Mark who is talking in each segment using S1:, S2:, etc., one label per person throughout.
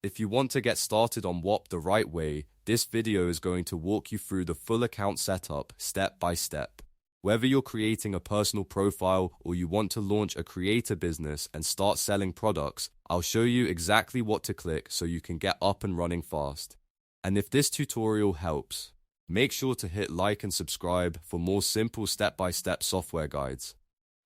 S1: If you want to get started on Whop the right way, this video is going to walk you through the full account setup step by step. Whether you're creating a personal profile or you want to launch a creator business and start selling products, I'll show you exactly what to click so you can get up and running fast. And if this tutorial helps, make sure to hit like and subscribe for more simple step-by-step software guides.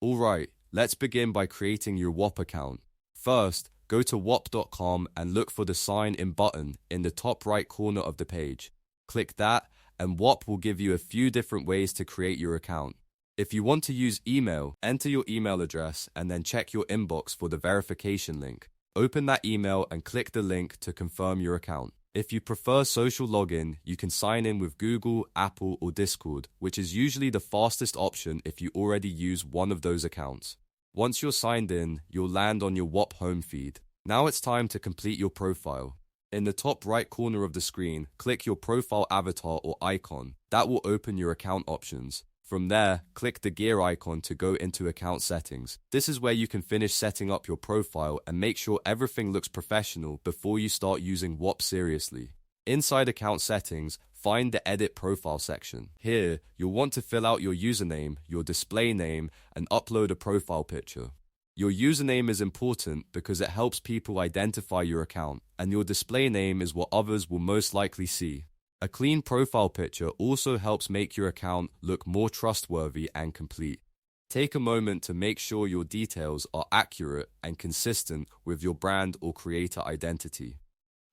S1: Alright, let's begin by creating your Whop account. First, go to whop.com and look for the sign in button in the top right corner of the page. Click that and Whop will give you a few different ways to create your account. If you want to use email, enter your email address and then check your inbox for the verification link. Open that email and click the link to confirm your account. If you prefer social login, you can sign in with Google, Apple, or Discord, which is usually the fastest option if you already use one of those accounts. Once you're signed in, you'll land on your Whop home feed. Now it's time to complete your profile. In the top right corner of the screen, click your profile avatar or icon. That will open your account options. From there, click the gear icon to go into account settings. This is where you can finish setting up your profile and make sure everything looks professional before you start using Whop seriously. Inside account settings, find the edit profile section. Here, you'll want to fill out your username, your display name, and upload a profile picture. Your username is important because it helps people identify your account, and your display name is what others will most likely see. A clean profile picture also helps make your account look more trustworthy and complete. Take a moment to make sure your details are accurate and consistent with your brand or creator identity.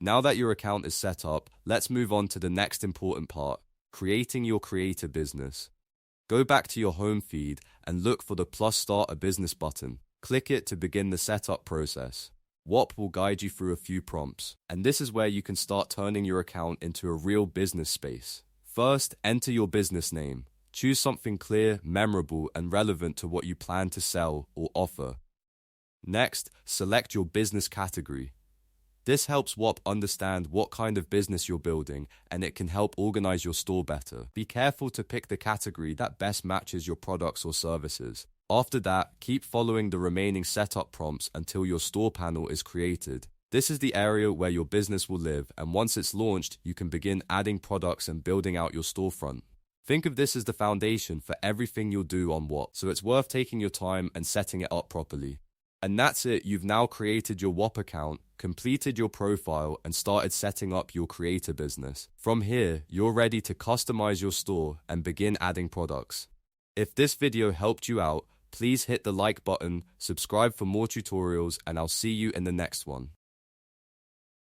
S1: Now that your account is set up, let's move on to the next important part, creating your creator business. Go back to your home feed and look for the plus start a business button. Click it to begin the setup process. Whop will guide you through a few prompts, and this is where you can start turning your account into a real business space. First, enter your business name. Choose something clear, memorable, and relevant to what you plan to sell or offer. Next, select your business category. This helps Whop understand what kind of business you're building, and it can help organize your store better. Be careful to pick the category that best matches your products or services. After that, keep following the remaining setup prompts until your store panel is created. This is the area where your business will live, and once it's launched, you can begin adding products and building out your storefront. Think of this as the foundation for everything you'll do on Whop, so it's worth taking your time and setting it up properly. And that's it, you've now created your Whop account, completed your profile, and started setting up your creator business. From here, you're ready to customize your store and begin adding products. If this video helped you out, please hit the like button, subscribe for more tutorials, and I'll see you in the next one.